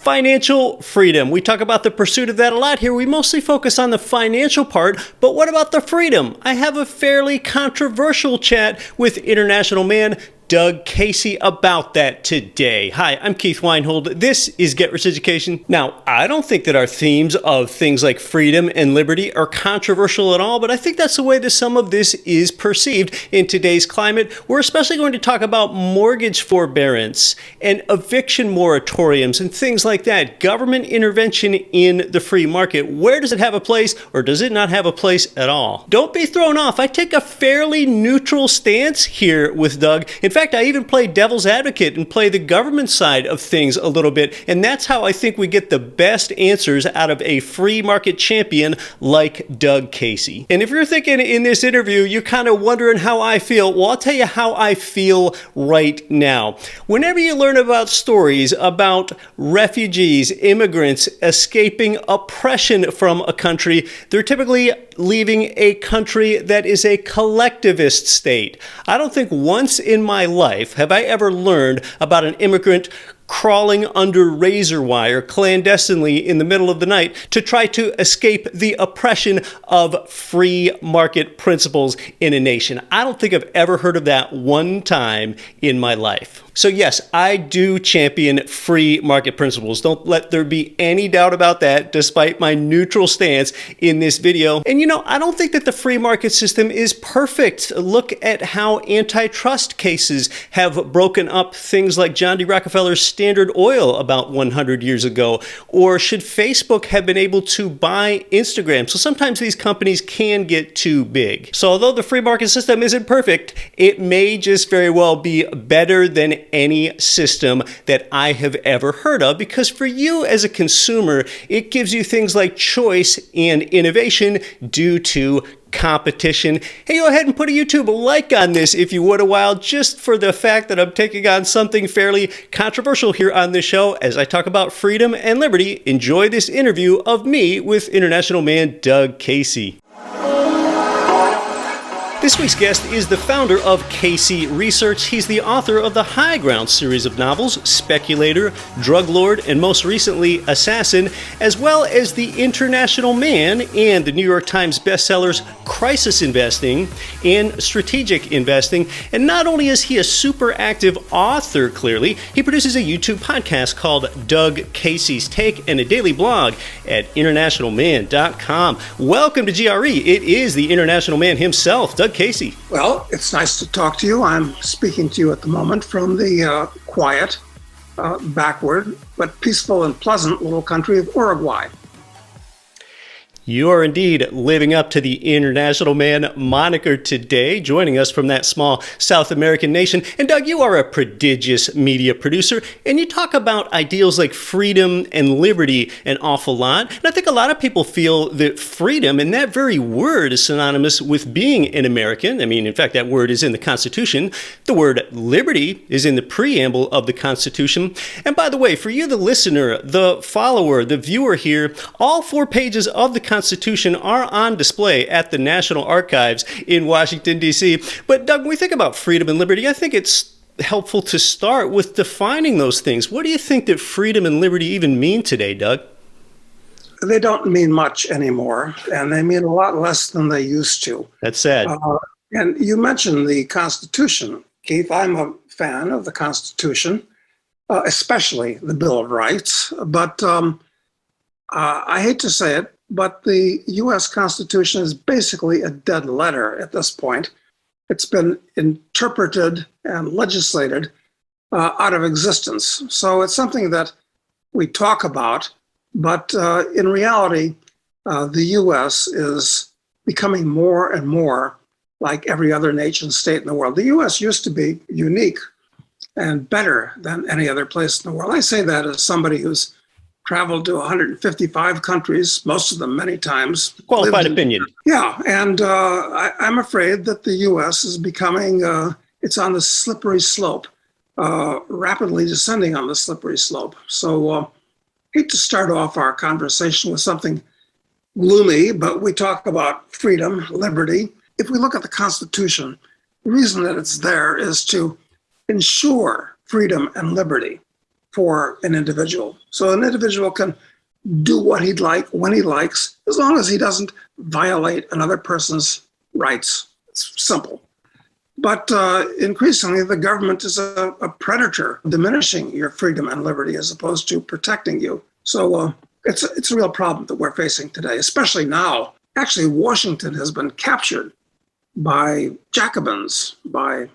Financial freedom. We talk about the pursuit of that a lot here. We mostly focus on the financial part, but what about the freedom? I have a fairly controversial chat with international man Doug Casey about that today. Hi, I'm Keith Weinhold. This is Get Rich Education. Now, I don't think that our themes of things like freedom and liberty are controversial at all, but I think that's the way that some of this is perceived in today's climate. We're especially going to talk about mortgage forbearance and eviction moratoriums and things like that. Government intervention in the free market. Where does it have a place, or does it not have a place at all? Don't be thrown off. I take a fairly neutral stance here with Doug. In fact, I even play devil's advocate and play the government side of things a little bit, and that's how I think we get the best answers out of a free market champion like Doug Casey. And if you're thinking in this interview, you're kind of wondering how I feel, well, I'll tell you how I feel right now. Whenever you learn about stories about refugees, immigrants escaping oppression from a country, they're typically leaving a country that is a collectivist state. I don't think once in my life have I ever learned about an immigrant crawling under razor wire clandestinely in the middle of the night to try to escape the oppression of free market principles in a nation. I don't think I've ever heard of that one time in my life. So yes, I do champion free market principles. Don't let there be any doubt about that, despite my neutral stance in this video. And I don't think that the free market system is perfect. Look at how antitrust cases have broken up things like John D. Rockefeller's Standard Oil about 100 years ago. Or should Facebook have been able to buy Instagram? So sometimes these companies can get too big. So although the free market system isn't perfect, it may just very well be better than any system that I have ever heard of, because for you as a consumer, it gives you things like choice and innovation due to competition. Hey, go ahead and put a YouTube like on this if you would a while, just for the fact that I'm taking on something fairly controversial here on this show as I talk about freedom and liberty. Enjoy this interview of me with international man Doug Casey. This week's guest is the founder of Casey Research. He's the author of the High Ground series of novels, Speculator, Drug Lord, and most recently, Assassin, as well as The International Man and the New York Times bestsellers Crisis Investing and Strategic Investing. And not only is he a super active author, clearly, he produces a YouTube podcast called Doug Casey's Take and a daily blog at internationalman.com. Welcome to GRE. It is the International Man himself, Doug Casey. Well, it's nice to talk to you. I'm speaking to you at the moment from the quiet, backward, but peaceful and pleasant little country of Uruguay. You are indeed living up to the International Man moniker today, joining us from that small South American nation. And Doug, you are a prodigious media producer, and you talk about ideals like freedom and liberty an awful lot. And I think a lot of people feel that freedom, and that very word, is synonymous with being an American. I mean, in fact, that word is in the Constitution. The word liberty is in the preamble of the Constitution. And by the way, for you, the listener, the follower, the viewer here, all 4 pages of the Constitution are on display at the National Archives in Washington, D.C. But Doug, when we think about freedom and liberty, I think it's helpful to start with defining those things. What do you think that freedom and liberty even mean today, Doug? They don't mean much anymore, and they mean a lot less than they used to. That's sad. And you mentioned the Constitution, Keith. I'm a fan of the Constitution, especially the Bill of Rights. But I hate to say it, but the U.S. Constitution is basically a dead letter at this point. It's been interpreted and legislated out of existence. So it's something that we talk about, but in reality, the U.S. is becoming more and more like every other nation state in the world. The U.S. used to be unique and better than any other place in the world. I say that as somebody who's traveled to 155 countries, most of them many times. Qualified opinion. Yeah, and I'm afraid that the U.S. is becoming, it's on the slippery slope, rapidly descending on the slippery slope. So hate to start off our conversation with something gloomy, but we talk about freedom, liberty. If we look at the Constitution, the reason that it's there is to ensure freedom and liberty. for an individual. So an individual can do what he'd like when he likes, as long as he doesn't violate another person's rights. It's simple. But increasingly, the government is a predator, diminishing your freedom and liberty as opposed to protecting you. So it's a real problem that we're facing today, especially now. Actually, Washington has been captured by Jacobins, by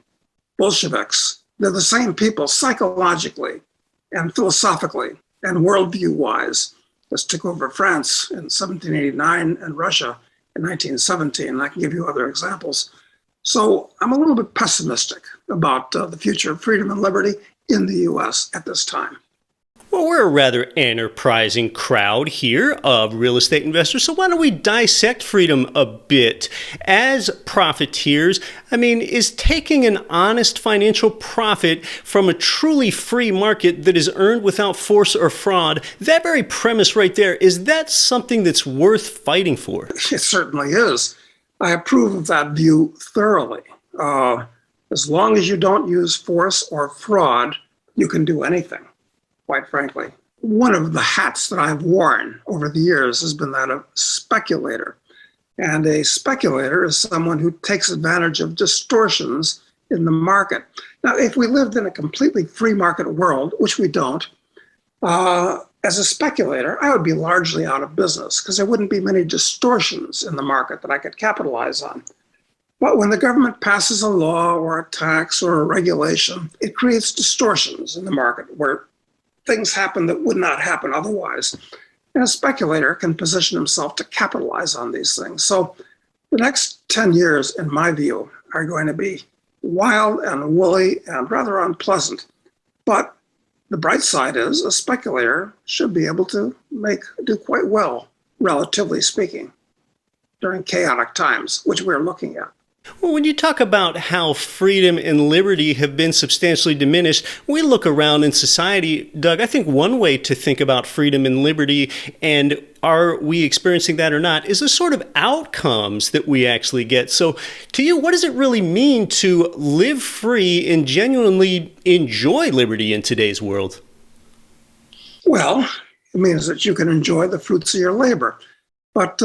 Bolsheviks. They're the same people psychologically and philosophically and worldview-wise as took over France in 1789 and Russia in 1917. And I can give you other examples. So I'm a little bit pessimistic about the future of freedom and liberty in the U.S. at this time. Well, we're a rather enterprising crowd here of real estate investors, so why don't we dissect freedom a bit? As profiteers, is taking an honest financial profit from a truly free market that is earned without force or fraud, that very premise right there, is that something that's worth fighting for? It certainly is. I approve of that view thoroughly. As long as you don't use force or fraud, you can do anything. Quite frankly. One of the hats that I've worn over the years has been that of speculator. And a speculator is someone who takes advantage of distortions in the market. Now, if we lived in a completely free market world, which we don't, as a speculator, I would be largely out of business because there wouldn't be many distortions in the market that I could capitalize on. But when the government passes a law or a tax or a regulation, it creates distortions in the market where things happen that would not happen otherwise. And a speculator can position himself to capitalize on these things. So the next 10 years, in my view, are going to be wild and woolly and rather unpleasant. But the bright side is a speculator should be able to do quite well, relatively speaking, during chaotic times, which we're looking at. Well, when you talk about how freedom and liberty have been substantially diminished, we look around in society, Doug, I think one way to think about freedom and liberty, and are we experiencing that or not, is the sort of outcomes that we actually get. So to you, what does it really mean to live free and genuinely enjoy liberty in today's world? Well, it means that you can enjoy the fruits of your labor. But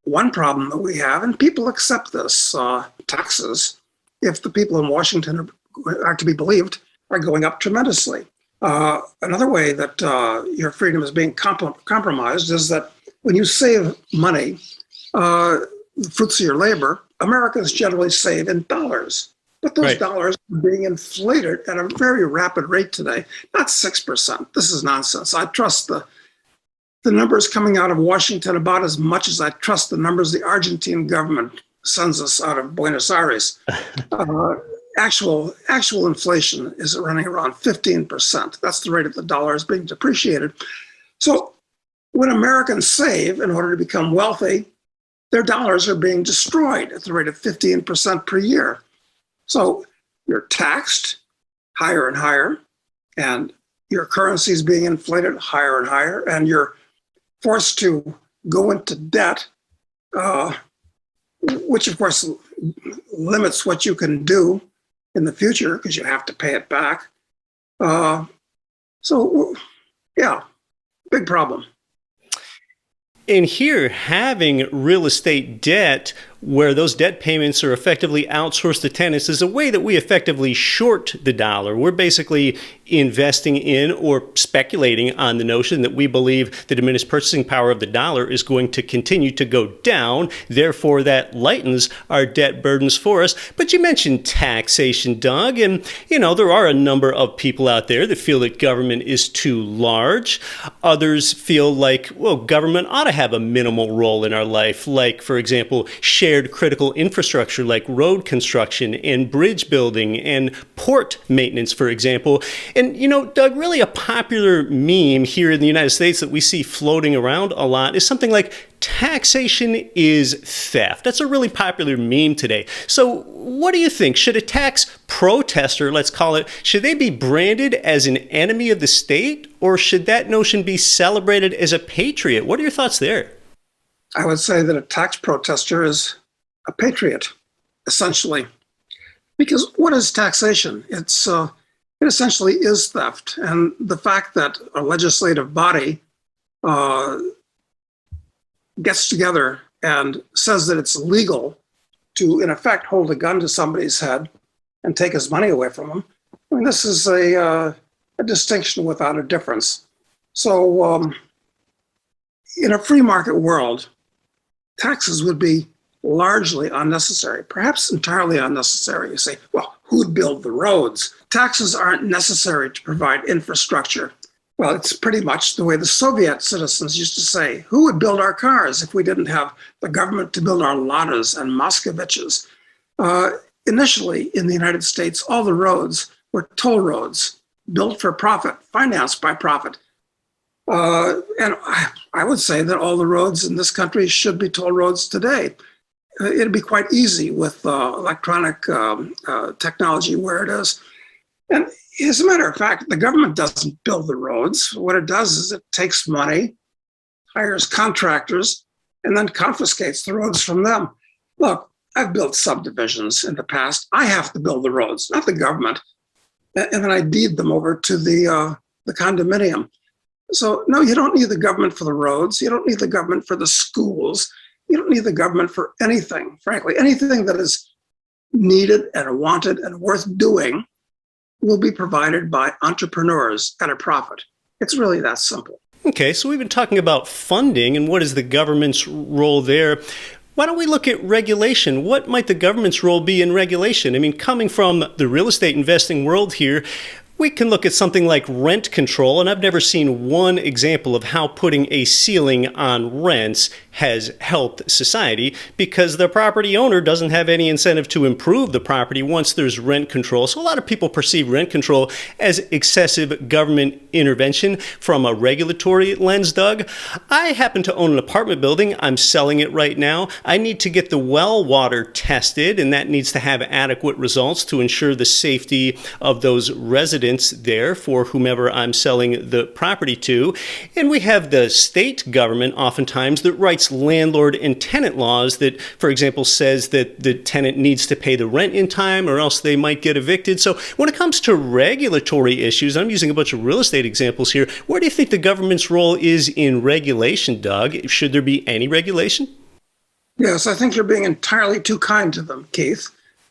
one problem that we have, and people accept this, taxes, if the people in Washington are to be believed, are going up tremendously. Another way that your freedom is being compromised is that when you save money, the fruits of your labor, Americans generally save in dollars. But those dollars are being inflated at a very rapid rate today, not 6%. This is nonsense. I trust the numbers coming out of Washington about as much as I trust the numbers the Argentine government sends us out of Buenos Aires. Actual inflation is running around 15%. That's the rate of the dollar is being depreciated. So when Americans save in order to become wealthy, their dollars are being destroyed at the rate of 15% per year. So you're taxed higher and higher, and your currency is being inflated higher and higher, and you're forced to go into debt, which of course limits what you can do in the future because you have to pay it back. So yeah, big problem. And here, having real estate debt where those debt payments are effectively outsourced to tenants is a way that we effectively short the dollar. We're basically investing in or speculating on the notion that we believe the diminished purchasing power of the dollar is going to continue to go down. Therefore, that lightens our debt burdens for us. But you mentioned taxation, Doug, and there are a number of people out there that feel that government is too large. Others feel like, government ought to have a minimal role in our life, like, for example, shared critical infrastructure like road construction and bridge building and port maintenance, for example. And, Doug, really a popular meme here in the United States that we see floating around a lot is something like taxation is theft. That's a really popular meme today. So what do you think? Should a tax protester, let's call it, should they be branded as an enemy of the state, or should that notion be celebrated as a patriot? What are your thoughts there? I would say that a tax protester is a patriot, essentially. Because what is taxation? It's It essentially is theft. And the fact that a legislative body gets together and says that it's legal to, in effect, hold a gun to somebody's head and take his money away from him, I mean, this is a distinction without a difference. So in a free market world, taxes would be largely unnecessary, perhaps entirely unnecessary. You say, well, who'd build the roads? Taxes aren't necessary to provide infrastructure. Well, it's pretty much the way the Soviet citizens used to say, who would build our cars if we didn't have the government to build our Ladas and Moskoviches? Initially, in the United States, all the roads were toll roads, built for profit, financed by profit. And I would say that all the roads in this country should be toll roads today. It'd be quite easy with electronic technology where it is. And as a matter of fact, the government doesn't build the roads. What it does is it takes money, hires contractors, and then confiscates the roads from them. Look, I've built subdivisions in the past. I have to build the roads, not the government. And then I deed them over to the condominium. So no, you don't need the government for the roads. You don't need the government for the schools. You don't need the government for anything, frankly. Anything that is needed and wanted and worth doing will be provided by entrepreneurs at a profit. It's really that simple. Okay, so we've been talking about funding and what is the government's role there. Why don't we look at regulation? What might the government's role be in regulation? I mean, coming from the real estate investing world here, we can look at something like rent control, and I've never seen one example of how putting a ceiling on rents has helped society, because the property owner doesn't have any incentive to improve the property once there's rent control. So a lot of people perceive rent control as excessive government intervention from a regulatory lens, Doug. I happen to own an apartment building. I'm selling it right now. I need to get the well water tested, and that needs to have adequate results to ensure the safety of those residents there for whomever I'm selling the property to. And we have the state government oftentimes that writes landlord and tenant laws that, for example, says that the tenant needs to pay the rent in time or else they might get evicted. So when it comes to regulatory issues, I'm using a bunch of real estate examples here. Where do you think the government's role is in regulation, Doug? Should there be any regulation? Yes, I think you're being entirely too kind to them, Keith.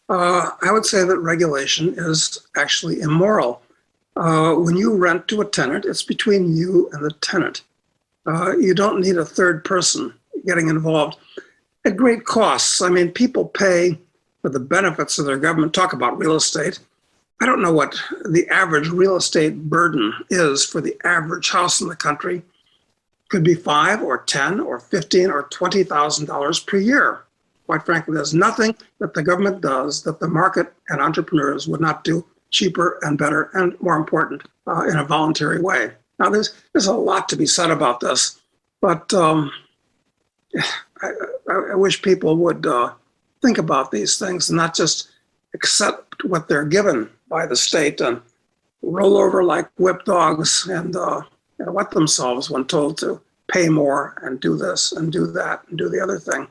I would say that regulation is actually immoral. When you rent to a tenant, it's between you and the tenant. You don't need a third person getting involved at great costs. I mean, people pay for the benefits of their government. Talk about real estate. I don't know what the average real estate burden is for the average house in the country. Could be $5 or $10 or $15 or $20,000 per year. Quite frankly, there's nothing that the government does that the market and entrepreneurs would not do cheaper and better and more important in a voluntary way. Now, there's a lot to be said about this, but I wish people would think about these things and not just accept what they're given by the state and roll over like whipped dogs and wet themselves when told to pay more and do this and do that and do the other thing.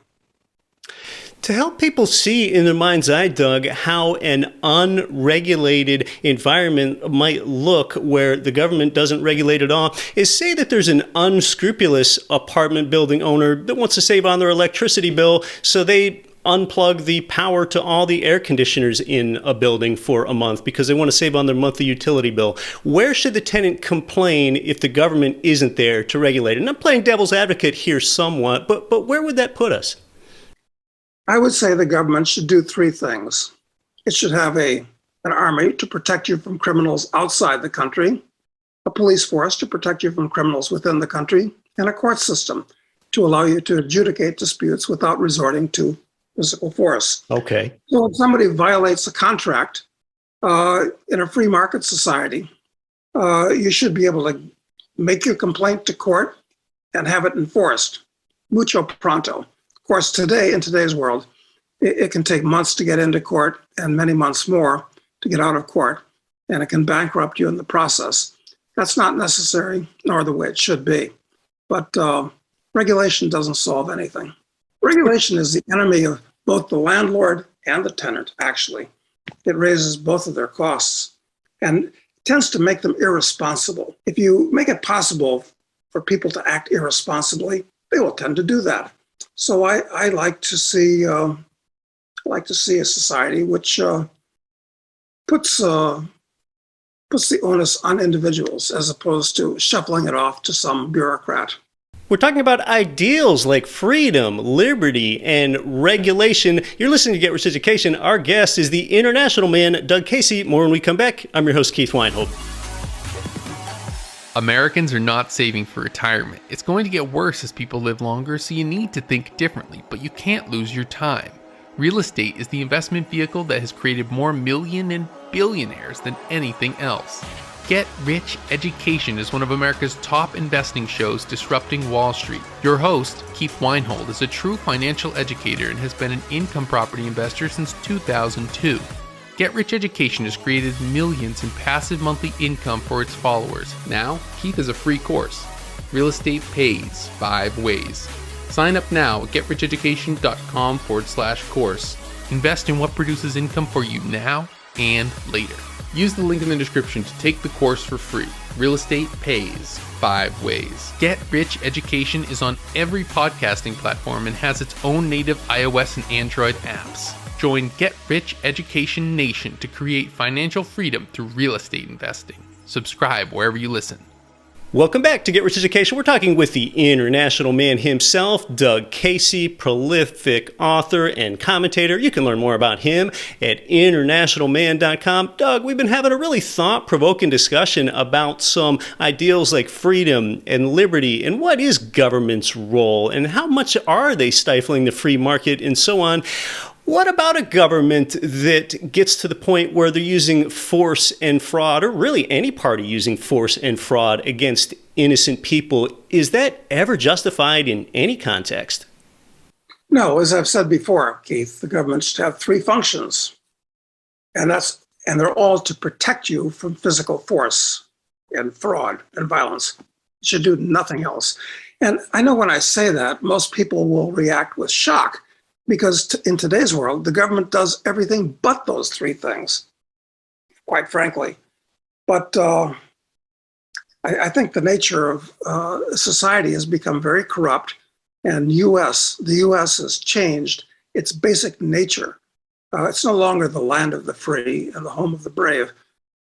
To help people see in their mind's eye, Doug, how an unregulated environment might look where the government doesn't regulate at all, is say that there's an unscrupulous apartment building owner that wants to save on their electricity bill, so they unplug the power to all the air conditioners in a building for a month because they want to save on their monthly utility bill. Where should the tenant complain if the government isn't there to regulate it? And I'm playing devil's advocate here somewhat, but where would that put us? I would say the government should do three things. It should have an army to protect you from criminals outside the country, a police force to protect you from criminals within the country, and a court system to allow you to adjudicate disputes without resorting to physical force. Okay. So if somebody violates a contract in a free market society, you should be able to make your complaint to court and have it enforced. Mucho pronto. Of course, today, in today's world, it can take months to get into court and many months more to get out of court, and it can bankrupt you in the process. That's not necessary, nor the way it should be. But regulation doesn't solve anything. Regulation is the enemy of both the landlord and the tenant, actually. It raises both of their costs. And tends to make them irresponsible. If you make it possible for people to act irresponsibly, they will tend to do that. So I like to see a society which puts the onus on individuals as opposed to shuffling it off to some bureaucrat. We're talking about ideals like freedom, liberty, and regulation. You're listening to Get Rich Education. Our guest is the international man, Doug Casey. More when we come back. I'm your host, Keith Weinhold. Americans are not saving for retirement. It's going to get worse as people live longer, so you need to think differently, but you can't lose your time. Real estate is the investment vehicle that has created more million and billionaires than anything else. Get Rich Education is one of America's top investing shows disrupting Wall Street. Your host, Keith Weinhold, is a true financial educator and has been an income property investor since 2002. Get Rich Education has created millions in passive monthly income for its followers. Now, Keith has a free course. Real Estate Pays 5 Ways. Sign up now at getricheducation.com/course. Invest in what produces income for you now and later. Use the link in the description to take the course for free. Real Estate Pays 5 Ways. Get Rich Education is on every podcasting platform and has its own native iOS and Android apps. Join Get Rich Education Nation to create financial freedom through real estate investing. Subscribe wherever you listen. Welcome back to Get Rich Education. We're talking with the international man himself, Doug Casey, prolific author and commentator. You can learn more about him at internationalman.com. Doug, we've been having a really thought-provoking discussion about some ideals like freedom and liberty and what is government's role and how much are they stifling the free market and so on. What about a government that gets to the point where they're using force and fraud, or really any party using force and fraud against innocent people? Is that ever justified in any context? No, as I've said before, Keith, the government should have three functions, and they're all to protect you from physical force and fraud and violence. It should do nothing else. And I know when I say that, most people will react with shock, because in today's world, the government does everything but those three things, quite frankly. But I think the nature of society has become very corrupt, and the U.S. has changed its basic nature. It's no longer the land of the free and the home of the brave.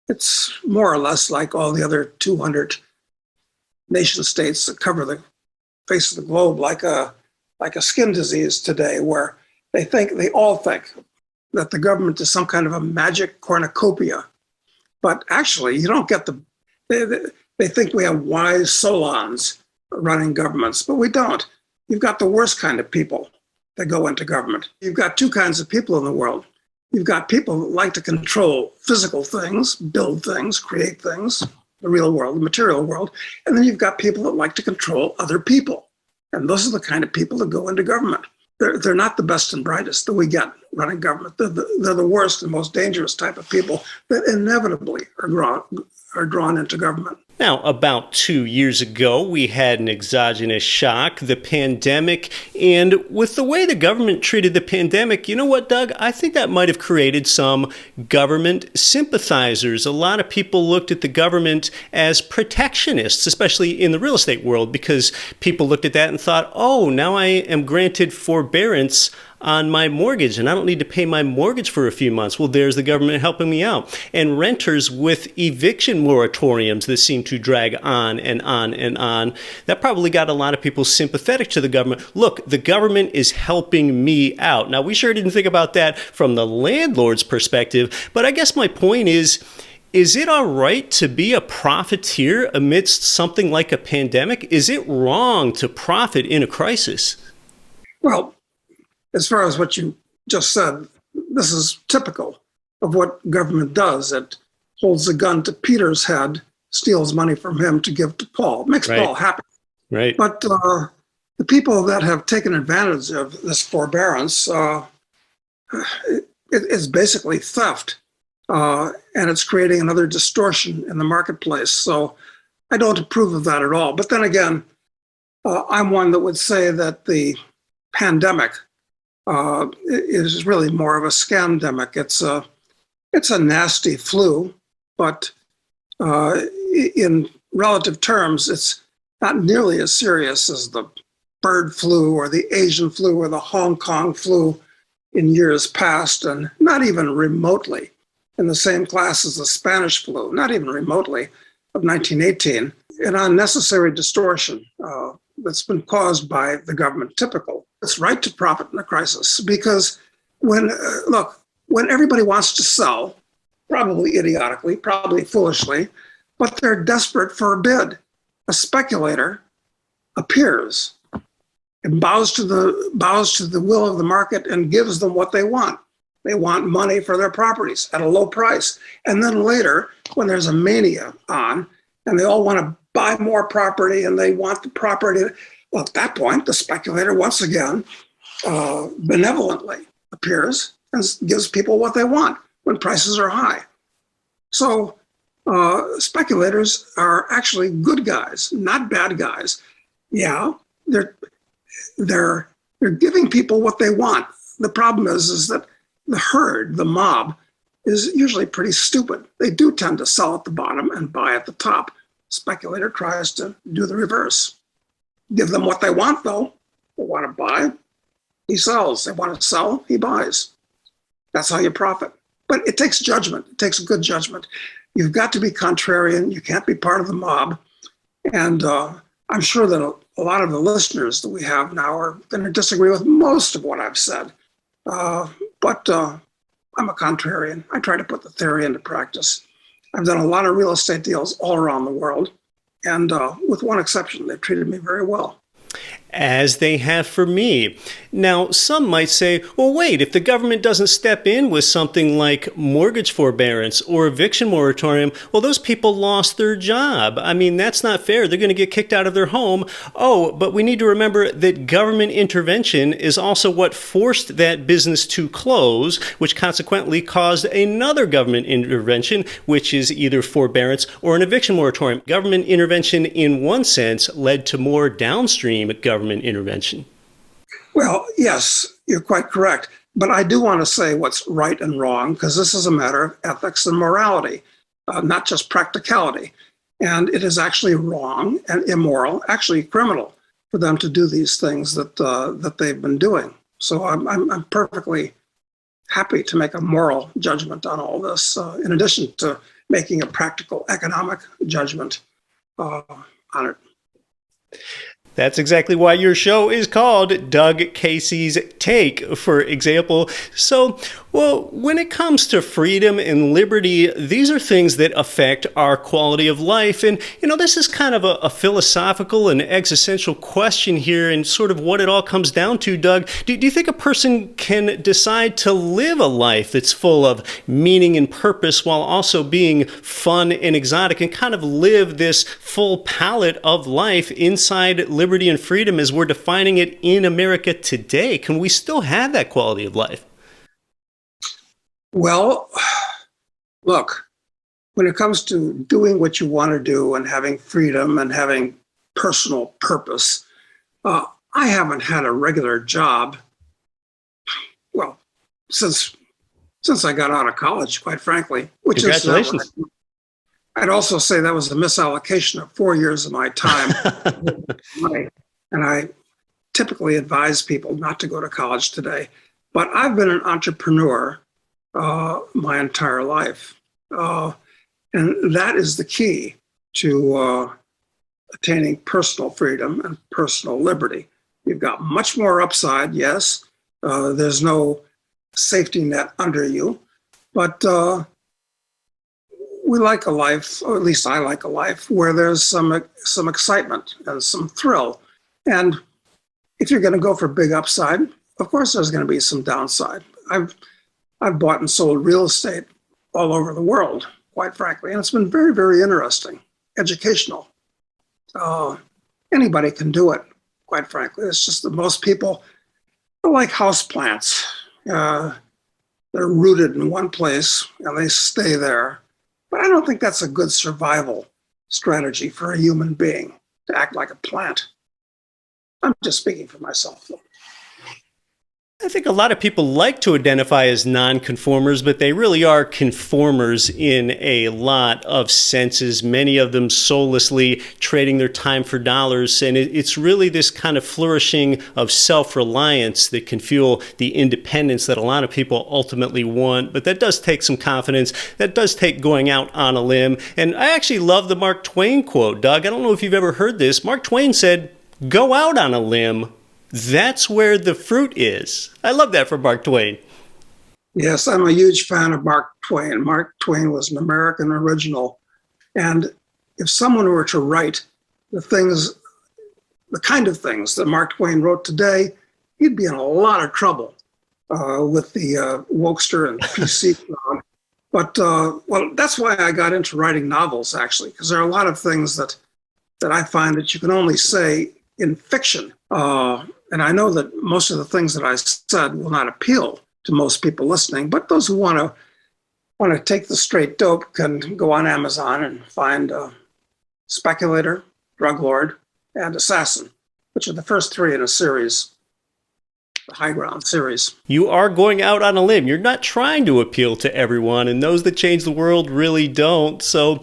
It's more or less like all the other 200 nation states that cover the face of the globe, like a skin disease today, where they all think that the government is some kind of a magic cornucopia. But actually, you don't get they think we have wise solons running governments, but we don't. You've got the worst kind of people that go into government. You've got two kinds of people in the world. You've got people that like to control physical things, build things, create things, the real world, the material world. And then you've got people that like to control other people. And those are the kind of people that go into government. They're not the best and brightest that we get running government. They're the worst and most dangerous type of people that inevitably are drawn into government. Now, about 2 years ago, we had an exogenous shock, the pandemic, and with the way the government treated the pandemic, you know what, Doug? I think that might have created some government sympathizers. A lot of people looked at the government as protectionists, especially in the real estate world, because people looked at that and thought, oh, now I am granted forbearance on my mortgage, and I don't need to pay my mortgage for a few months. Well, there's the government helping me out. And renters with eviction moratoriums that seem to drag on and on and on. That probably got a lot of people sympathetic to the government. Look, the government is helping me out. Now, we sure didn't think about that from the landlord's perspective, but I guess my point is it all right to be a profiteer amidst something like a pandemic? Is it wrong to profit in a crisis? Well, as far as what you just said, this is typical of what government does. It holds a gun to Peter's head, steals money from him to give to Paul. Makes Right. Paul happy. Right. But the people that have taken advantage of this forbearance, it's basically theft. And it's creating another distortion in the marketplace. So I don't approve of that at all. But then again, I'm one that would say that the pandemic is really more of a scamdemic. It's a nasty flu, but in relative terms, it's not nearly as serious as the bird flu or the Asian flu or the Hong Kong flu in years past, and not even remotely in the same class as the Spanish flu, not even remotely, of 1918, an unnecessary distortion that's been caused by the government, typical. It's right to profit in a crisis because when everybody wants to sell, probably idiotically, probably foolishly, but they're desperate for a bid, a speculator appears and bows to the will of the market and gives them what they want. They want money for their properties at a low price. And then later, when there's a mania on and they all want to buy more property and they want the property, well, at that point, the speculator once again benevolently appears and gives people what they want when prices are high. So speculators are actually good guys, not bad guys. Yeah, they're giving people what they want. The problem is that the herd, the mob, is usually pretty stupid. They do tend to sell at the bottom and buy at the top. Speculator tries to do the reverse. Give them what they want, though. They want to buy, he sells. They want to sell, he buys. That's how you profit. But it takes judgment. It takes good judgment. You've got to be contrarian. You can't be part of the mob. And I'm sure that a lot of the listeners that we have now are going to disagree with most of what I've said. But I'm a contrarian. I try to put the theory into practice. I've done a lot of real estate deals all around the world. And with one exception, they've treated me very well. As they have for me. Now, some might say, well, wait, if the government doesn't step in with something like mortgage forbearance or eviction moratorium, well, those people lost their job. I mean, that's not fair. They're going to get kicked out of their home. Oh, but we need to remember that government intervention is also what forced that business to close, which consequently caused another government intervention, which is either forbearance or an eviction moratorium. Government intervention, in one sense, led to more downstream government intervention. Well, yes, you're quite correct. But I do want to say what's right and wrong, because this is a matter of ethics and morality, not just practicality. And it is actually wrong and immoral, actually criminal, for them to do these things that they've been doing. So I'm perfectly happy to make a moral judgment on all this, in addition to making a practical economic judgment on it. That's exactly why your show is called Doug Casey's Take, for example. So, well, when it comes to freedom and liberty, these are things that affect our quality of life. And, this is kind of a philosophical and existential question here and sort of what it all comes down to, Doug. Do you think a person can decide to live a life that's full of meaning and purpose while also being fun and exotic and kind of live this full palette of life inside liberty and freedom as we're defining it in America today? Can we still have that quality of life? Well, look, when it comes to doing what you want to do and having freedom and having personal purpose, I haven't had a regular job, well, since I got out of college, quite frankly. Which Congratulations. Is, I'd also say that was a misallocation of 4 years of my time. And I typically advise people not to go to college today. But I've been an entrepreneur my entire life. And that is the key to attaining personal freedom and personal liberty. You've got much more upside, yes. There's no safety net under you. But we like a life, or at least I like a life, where there's some excitement and some thrill. And if you're going to go for big upside, of course there's going to be some downside. I've bought and sold real estate all over the world, quite frankly, and it's been very, very interesting, educational. Anybody can do it, quite frankly. It's just that most people are like houseplants. They're rooted in one place and they stay there. But I don't think that's a good survival strategy for a human being, to act like a plant. I'm just speaking for myself, though. I think a lot of people like to identify as nonconformers, but they really are conformers in a lot of senses, many of them soullessly trading their time for dollars. And it's really this kind of flourishing of self-reliance that can fuel the independence that a lot of people ultimately want. But that does take some confidence. That does take going out on a limb. And I actually love the Mark Twain quote, Doug. I don't know if you've ever heard this. Mark Twain said, "Go out on a limb. That's where the fruit is." I love that from Mark Twain. Yes, I'm a huge fan of Mark Twain. Mark Twain was an American original. And if someone were to write the kind of things that Mark Twain wrote today, he'd be in a lot of trouble with the wokester and PC crowd. But, well, that's why I got into writing novels, actually, because there are a lot of things that I find that you can only say in fiction. And I know that most of the things that I said will not appeal to most people listening, but those who want to take the straight dope can go on Amazon and find Speculator, Drug Lord, and Assassin, which are the first three in a series, the High Ground series. You are going out on a limb. You're not trying to appeal to everyone, and those that change the world really don't. So,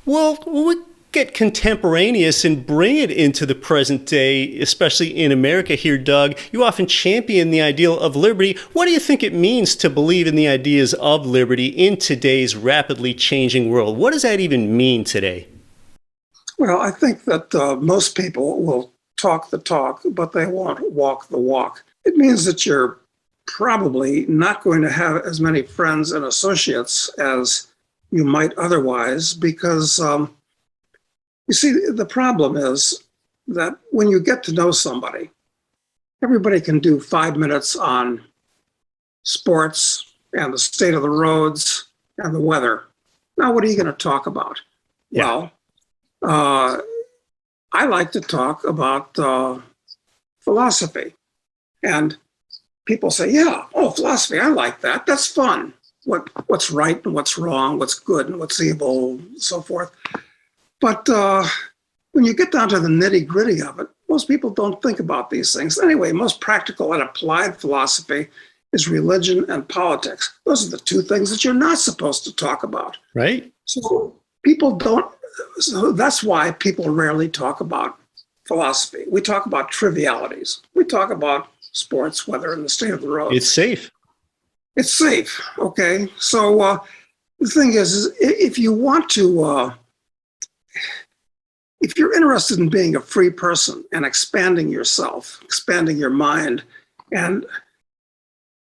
we'll get contemporaneous and bring it into the present day, especially in America here, Doug. You often champion the ideal of liberty. What do you think it means to believe in the ideas of liberty in today's rapidly changing world? What does that even mean today? Well, I think that most people will talk the talk, but they won't walk the walk. It means that you're probably not going to have as many friends and associates as you might otherwise, because you see, the problem is that when you get to know somebody, everybody can do 5 minutes on sports and the state of the roads and the weather. Now, what are you going to talk about? Yeah. Well, I like to talk about philosophy. And people say, yeah, oh, philosophy, I like that. That's fun. What's right and what's wrong, what's good and what's evil, and so forth. But when you get down to the nitty gritty of it, most people don't think about these things. Anyway, most practical and applied philosophy is religion and politics. Those are the two things that you're not supposed to talk about. Right. So that's why people rarely talk about philosophy. We talk about trivialities. We talk about sports, weather, and the state of the road. It's safe. It's safe. Okay. So the thing is if you want to, if you're interested in being a free person and expanding yourself, expanding your mind, and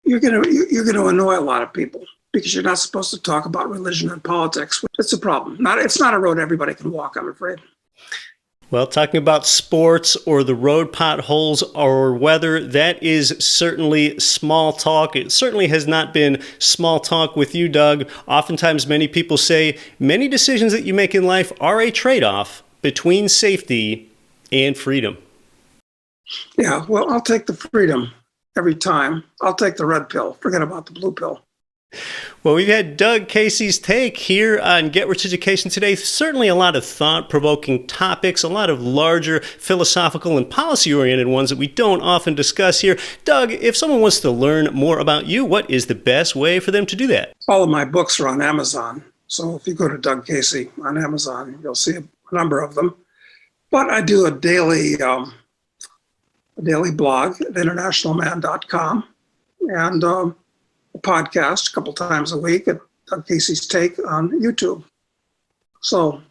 you're going to annoy a lot of people because you're not supposed to talk about religion and politics. It's a problem. It's not a road everybody can walk, I'm afraid. Well, talking about sports or the road potholes or weather, that is certainly small talk. It certainly has not been small talk with you, Doug. Oftentimes, many people say many decisions that you make in life are a trade-off between safety and freedom. Yeah, well, I'll take the freedom every time. I'll take the red pill. Forget about the blue pill. Well, we've had Doug Casey's take here on Get Rich Education today. Certainly a lot of thought-provoking topics, a lot of larger philosophical and policy-oriented ones that we don't often discuss here. Doug, if someone wants to learn more about you, what is the best way for them to do that? All of my books are on Amazon. So if you go to Doug Casey on Amazon, you'll see a number of them. But I do a daily blog at internationalman.com and a podcast a couple times a week at Doug Casey's Take on YouTube. So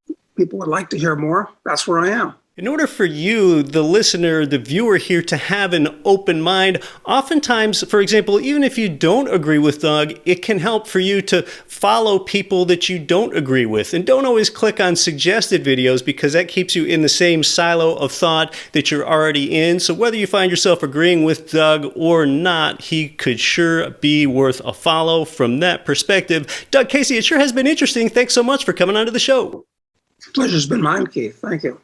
if people would like to hear more, that's where I am. In order for you, the listener, the viewer here, to have an open mind, oftentimes, for example, even if you don't agree with Doug, it can help for you to follow people that you don't agree with. And don't always click on suggested videos because that keeps you in the same silo of thought that you're already in. So whether you find yourself agreeing with Doug or not, he could sure be worth a follow from that perspective. Doug Casey, it sure has been interesting. Thanks so much for coming onto the show. Pleasure's been mine, Keith. Thank you.